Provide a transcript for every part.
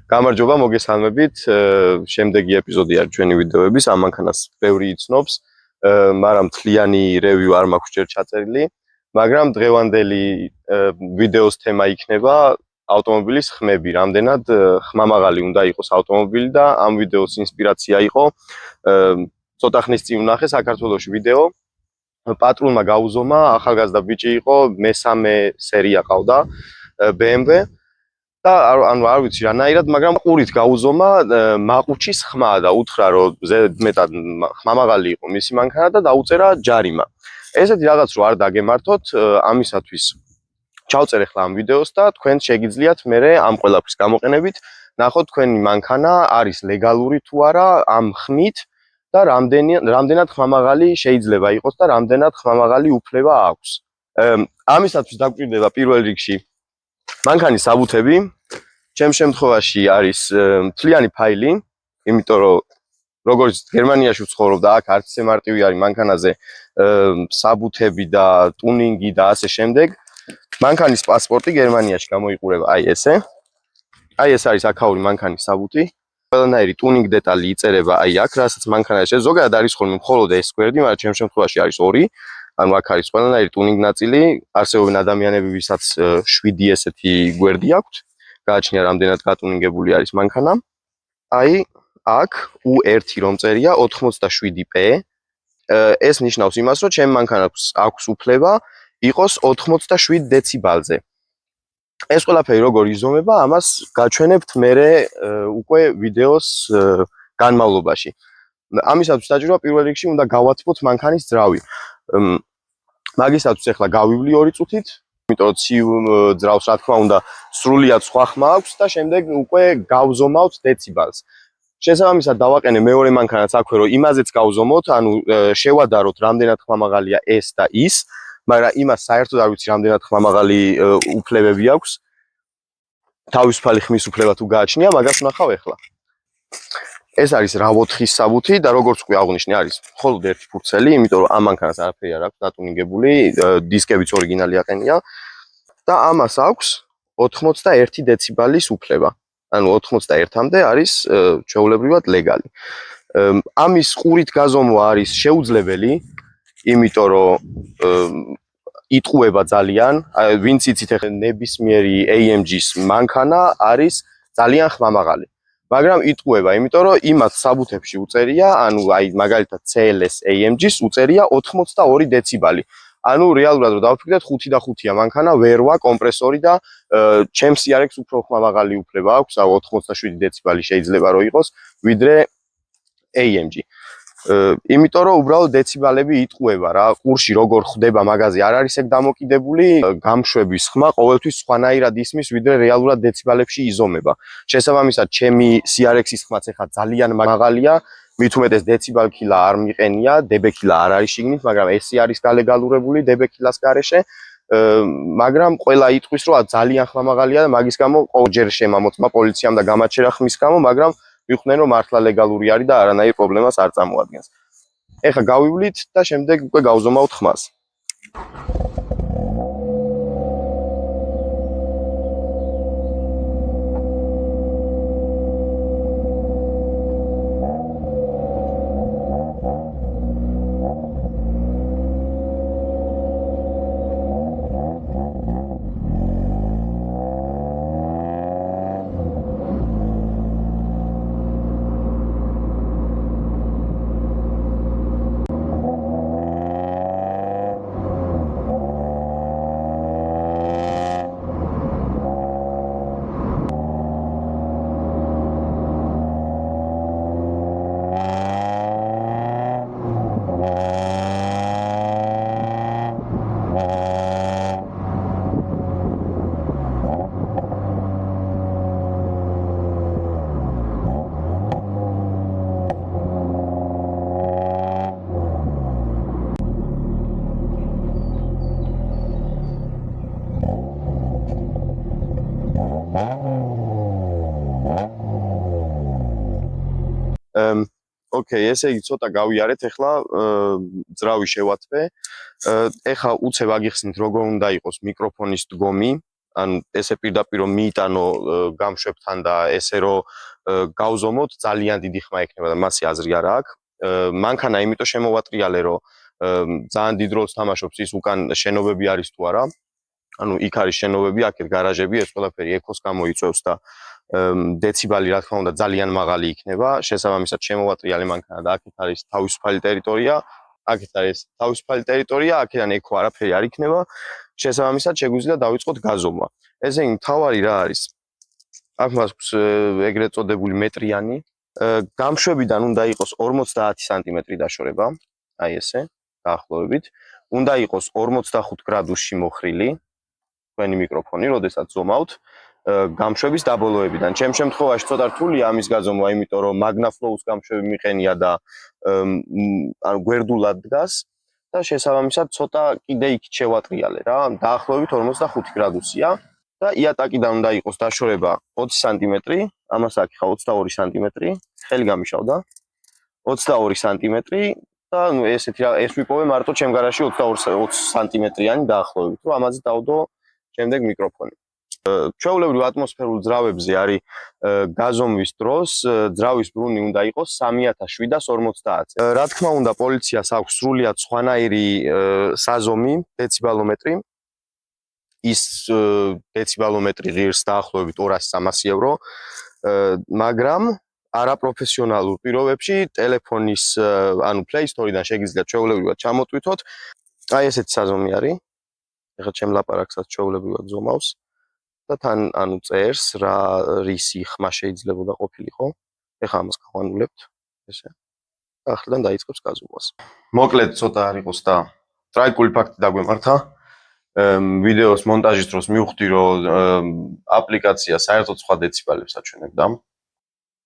გამარჯობა, მოგესალმებით. შემდეგი ეპიზოდი არის ჩვენი ვიდეოების. ამ მანქანას ბევრი იცნობს, მაგრამ მთლიანი რევიუ არ მაქვს ჯერ ჩაწერილი, მაგრამ დღევანდელი ვიდეოს თემა იქნება ავტომობილის ხმები. რამდენად ხმამაღალი უნდა იყოს ავტომობილი და ამ ვიდეოს ინსპირაცია იყო ცოტა ხნის წინ ვნახე საქართველოში ვიდეო. პატრულმა გაუზომა, ახალგაზრდა ბიჭი იყო, მესამე სერია ყავდა BMW და ანუ არ ვიცი რანაირად, მაგრამ ყურით გაუზომა მაყუჩის ხმა და უთხრა რომ მეტად ხმამაღალი იყო მისი მანქანა და დაუწერა ჯარიმა. ესეთი რაღაც რო არ დაგემართოთ, ამისათვის ჩავწერ ახლა ამ ვიდეოს და თქვენ შეგიძლიათ მე ამ ყველაფრის გამოყენებით ნახოთ თქვენი მანქანა არის ლეგალური თუ არა ამ ხმით და რამდენად ხმამაღალი შეიძლება იყოს და რამდენად ხმამაღალი უფლება აქვს. ამისათვის დაგვჭირდება პირველ რიგში მანქანის საბუთები. ჩემ შემთხვევაში არის მთლიანი ფაილი, იმიტომ რომ როგორც გერმანიაში ვცხოვრობ და აქ არც ისე მარტივი არის მანქანაზე საბუთები და ტუნინგი და ასე შემდეგ. მანქანის პასპორტი გერმანიაში გამოიყურება აი ესე. აი ეს არის აქაური მანქანის საბუთი. ყველანაირი ტუნინგ დეტალი იწერება აი აქ, რასაც მანქანაში ზოგადად არის ხოლმე მხოლოდ ეს გვერდი, მაგრამ ჩემ შემთხვევაში არის ორი. ანუ აქ არის ყველანაირი ტუნინგ ნაწილი, არსებობენ ადამიანები, ვისაც 7 ესეთი გვერდი აქვთ. გააჩნია რამდენად გატუნინგებული არის მანქანა. აი აქ U1 რომ წერია 87P. ეს ნიშნავს იმას, რომ ჩემ მანქანას აქვს უფლება იყოს 87 დეციბალზე. ეს ყველაფერი როგორ იზომება, ამას გაჩვენებთ მერე უკვე ვიდეოს განმავლობაში. ამისათვის საჭიროა პირველ რიგში უნდა გავათბოთ მანქანის ძრავი. მაგისათვის ახლა გავივლი 2 წუთით, იმიტომ რომ ცივ ძრავს რა თქმა უნდა სრულიად სხვა ხმა აქვს და შემდეგ უკვე გავზომავთ დეციბალს. შესაბამისად დავაყენე მეორე მანქანაც აქვე რომ იმაზეც გავზომოთ, ანუ შევადაროთ რამდენად ხმამაღალია ეს და ის, მაგრამ იმას საერთოდ არ ვიცი რამდენად ხმამაღალი უფლებები აქვს. თავისუფალი ხმის უფლება თუ გააჩნია, მაგას ვნახავ ახლა. ეს არის RAV4-ის საბუთი და როგორც უკვე აღვნიშნე, არის მხოლოდ ერთი ფურცელი, იმიტომ რომ ამ მანქანას არაფერი არ აქვს დატუნინგებული, დისკებიც ორიგინალი აყენია და ამას აქვს 81 დეციბალის უფლება. ანუ 81-მდე არის ჩვეულებრივად ლეგალი. ამის ყურით გაზომვა არის შეუძლებელი, იმიტომ რომ იტყუება ძალიან, ვინც იცით ახლა ნებისმიერი AMG-ის მანქანა არის ძალიან ხმამაღალი. მაგრამ იტყუება, იმიტომ რომ იმათ საბუთებში უწერია, ანუ აი მაგალითად CLS AMG-ს უწერია 82 დეციბალი. ანუ რეალურად რომ დავფიქრდეთ 5 და 5-ია მანქანა, ვერვა, კომპრესორი და ჩემს CRX უფრო ხმამაღალი უფლება აქვს, 87 დეციბალი შეიძლება რომ იყოს, ვიდრე AMG. იმიტომ რომ უბრალოდ დეციბალები იტყუება რა, ყურში როგორ ხდება მაგაზე არ არის ეგ დამოკიდებული, გამშვების ხმა ყოველთვის სხვანაირად ისმის, ვიდრე რეალურად დეციბალებში იზომება. შესაბამისად, ჩემი CRX-ის ხმაც ახლა ძალიან მაღალია, მით უმეტეს დეციბალქილა არ მიყენია, დებექილა არ არის შიგნით, მაგრამ ესე არის გალეგალურებული დებექილას გარეშე, მაგრამ ყველა იტყვის რომ ძალიან ხმამაღალია და მაგის გამო ყოველჯერ შემამოწმა პოლიციამ და გამაჩერა ხმის გამო, მაგრამ ვიხვდნენ რომ მართლა ლეგალური არის და არანაირ პრობლემას არ წარმოადგენს. ეხლა გავივლით და შემდეგ უკვე გავზომავთ ხმას. Okay, ესე იგი ცოტა გავიარეთ, ახლა ძრავი შევათვე. ეხლა უცებ აგიხსნით როგორ უნდა იყოს მიკროფონის დგომი, ანუ ესე პირდაპირ მიიტანო გამშვებთან და ესე რომ გავზომოთ ძალიან დიდი ხმა ექნება და მასე აზრი არ აქვს. მანქანა იმიტომ შემოვატრიალე რომ ძალიან დიდ როლს თამაშობს ის უკან შენობები არის თუ არა. ანუ იქ არის შენობები, აქეთ გარაჟები, ეს ყველაფერი ეკოს გამოიწვევს და დეციბალი რა თქმა უნდა ძალიან მაღალი იქნება. შესაბამისად შემოვატრიალე მანქანა და აქეთ არის თავისუფალი ტერიტორია. აქეთ არის თავისუფალი ტერიტორია, აქედან ეკო არაფერი არ იქნება. შესაბამისად შეგვიძლია დავიწყოთ გაზომვა. ესე იგი მთავარი რა არის? აქ მაქვს ეგრეთ წოდებული მეტრიანი. გამშვებიდან უნდა იყოს 50 სანტიმეტრი დაშორება. აი ესე, დაახლოებით. უნდა იყოს 45 გრადუსში მოხრილი თქვენი მიკროფონი, როდესაც ზომავთ. გამშვების დაბოლოებიდან. ჩემ შემთხვევაში ცოტა რთულია ამის გაზომვა, იმიტომ რომ მაგნაფლოუს გამშვები მიყენია და ანუ გვერდულად დგას და შესაბამისად ცოტა კიდე იქ შევატრიალე რა. დაახლოებით 45 გრადუსია და იატაკიდან უნდა იყოს დაშორება 20 სანტიმეტრი, ამას აქ ხა 22 სანტიმეტრი, ხელი გამიშავდა. 22 სანტიმეტრი და ნუ ესეთი რა, ეს ვიპოვე მარტო ჩემ გარაჟში 22 სანტიმეტრიანი დაახლოებით, რომ ამაზე დავდო შემდეგ მიკროფონი. ჩვეულებრივ ატმოსფერულ ძრავებზე არის გაზომვის დროს ძრავის ბრუნი უნდა იყოს 3750. რა თქმა უნდა, პოლიციას აქვს სრულიად სხვანაირი საზომი, დეციბალომეტრი. ის დეციბალომეტრი ღირს დაახლოებით 200-300 евро, მაგრამ არაპროფესიონალურ პირობებში ტელეფონის ანუ Play Store-დან შეგიძლიათ ჩვეულებრივად ჩამოტვირთოთ. აი ესეთი საზომი არის. ეხლა ჩემ ლაპარაკსაც ჩვეულებრივად ზომავს. და თან ანუ წერს რა რისი ხმა შეიძლება ყოფილიყო. ეხლა ამას გავანულებთ, ესე. და ახლიდან დაიწყებს გაზომვას. მოკლედ ცოტა არ იყოს და ტრაგიკული ფაქტი დაგვემართა. ვიდეოს მონტაჟის დროს მივხვდი, რომ აპლიკაცია საერთოდ სხვა დეციბალებს აჩვენებდა.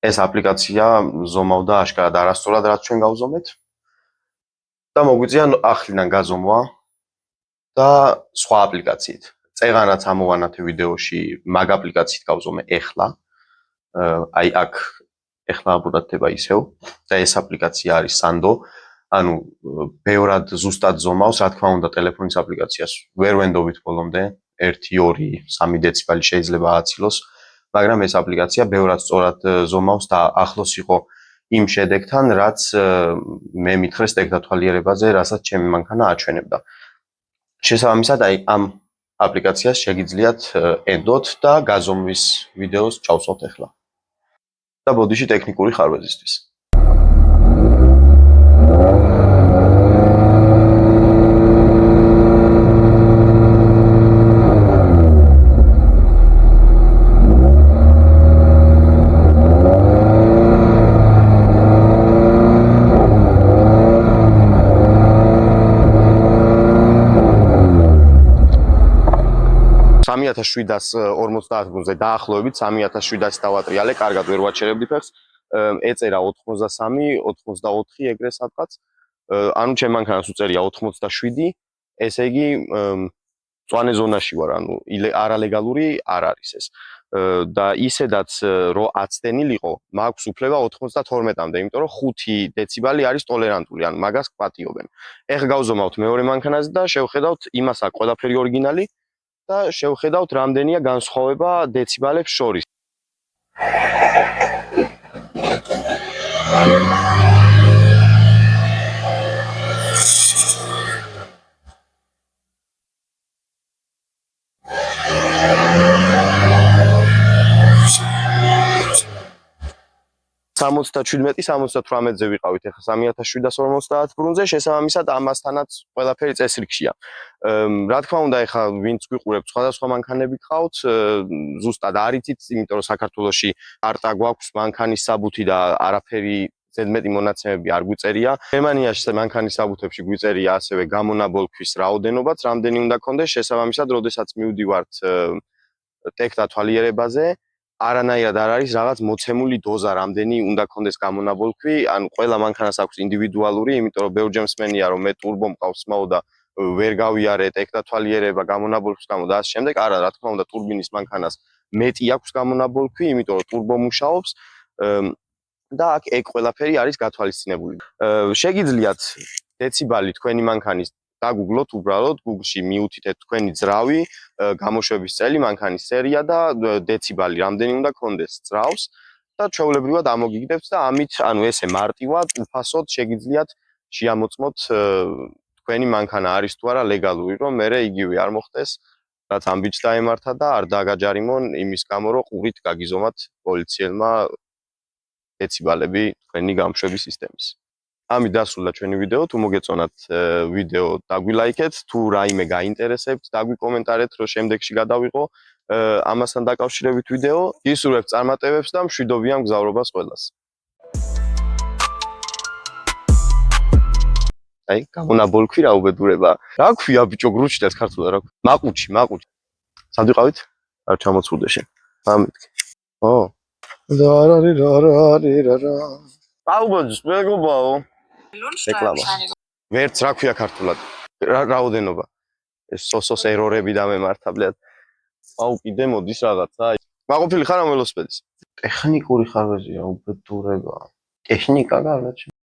ეს აპლიკაცია ზომავდა აშკარად არასწორად, რაც ჩვენ გავზომეთ. და მოგვიწია ახლიდან გაზომვა და სხვა აპლიკაციით. წეღანაც ამოვანათე ვიდეოში მაგ აპლიკაციით გავზომე ეხლა. აი აქ ეხლა აბურათდება ისევ და ეს აპლიკაცია არის Sando. ანუ ბევრად ზუსტად ზომავს, რა თქმა უნდა, ტელეფონის აპლიკაციას ვერ ვენდობით ბოლომდე 1, 2, 3 დეციბალი შეიძლება ააცილოს, მაგრამ ეს აპლიკაცია ბევრად სწორად ზომავს და ახლოს იყო იმ შედეგთან, რაც მე მითხრეს ტექნათვალიერებაზე, რასაც ჩემი მანქანა აჩვენებდა. შესაბამისად, აი ამ აპლიკაციას შეგიძლიათ ენდოთ და გაზომვის ვიდეოს ჩავსვათ ახლა. და ბოდიში ტექნიკური ხარვეზისთვის. $3750 ზე დაახლოებით 3700 დავატრიალე, კარგად ვერ ვაჩერებდი ფეხს. ეწერა 83, 84 ეგრე სადღაც. ანუ ჩემ მანქანას უწერია 87, ესე იგი მწვანე ზონაში ვარ, ანუ არალეგალური არ არის ეს. და ისედაც რო აცდენილიყო, მაქვს უფლება 92-მდე, იმიტომ რომ 5 დეციბალი არის ტოლერანტული, ანუ მაგას გვპატიობენ. ეხლა გავზომავთ მეორე მანქანაზე და შევხედავთ იმას აქ ყველაფერი ორიგინალი. და შევხედავთ რამდენია განსხვავება დეციბალებს შორის. $77-78-ზე ვიყავით ახლა 3750 ბრუნზე, შესაბამისად ამასთანაც ყველაფერი წესრიგშია. რა თქმა უნდა, ახლა ვინც გვიყურებთ, სხვადასხვა მანქანები გყავთ, ზუსტად არ იცით, იმიტომ რომ საქართველოში კარტა გვაქვს მანქანის საბუთი და არაფერი ზედმეტი მონაცემები არ გვიწერია. გერმანიაში მანქანის საბუთებში გვიწერია ასევე გამონაბოლქვის რაოდენობაც, რამდენი უნდა გქონდეს, შესაბამისად, როდესაც მივდივართ ტექნათვალიერებაზე, არანაირად არ არის რაღაც მოცემული დოზა, რამდენი უნდა გქონდეს გამონაბოლქვი, ანუ ყველა მანქანას აქვს ინდივიდუალური, იმიტომ რომ ბევრჯერ მსმენია, რომ მე ტურბო მყავს მაო და ვერ გავიარე ტექნათვალიერება გამონაბოლქვის გამო და ასე შემდეგ. არა, რა თქმა უნდა, ტურბინის მანქანას მეტი აქვს გამონაბოლქვი, იმიტომ რომ ტურბო მუშაობს და აქ ეგ ყველაფერი არის გათვალისწინებული. შეგიძლიათ დეციბალი თქვენი მანქანის დაგუგლოთ უბრალოდ Google-ში მიუთითეთ თქვენი ძრავი, გამოშვების წელი, მანქანის სერია და დეციბალი რამდენი უნდა გქონდეს ძრავს და ჩვეულებრივად ამოგიგდებთ და ამით, ანუ ესე მარტივად, უფასოდ შეგიძლიათ შეამოწმოთ თქვენი მანქანა არის თუ არა ლეგალური, რომ მერე იგივე არ მოხდეს, რაც ამ ბიჭს დაემართა და არ დაგაჯარიმონ იმის გამო, რომ ყურით გაგიზომათ პოლიციელმა დეციბალები თქვენი გამოშვების სისტემის. ამით დასრულდა ჩვენი ვიდეო, თუ მოგეწონათ ვიდეო დაგვილაიქეთ, თუ რაიმე გაინტერესებთ, დაგვიკომენტარეთ, რომ შემდეგში გადავიღო ამასთან დაკავშირებით ვიდეო. გისურვებთ წარმატებებს და მშვიდობიან მგზავრობას ყველას. აი, გამონაბოლქვი რა უბედურება. რა ქვია ბიჭო, გრუჩდეთ ქართულად რა ქვია? მაყუჩი. სად ვიყავით? არ ჩამოწვდე შენ. ამეთქი. ო. რა. აუბოძს, მეგობაო. რეკლამა. ვერც რა ქვია ქართულად? რაოდენობა. ეს სოსოს ერორები დამემართა, ბლედ. აუ, კიდე მოდის რაღაცა. მაყოფილი ხარ ამ ველოსიპედის? ტექნიკური ხარვეზია უბედურება. ტექნიკა გააჩნია.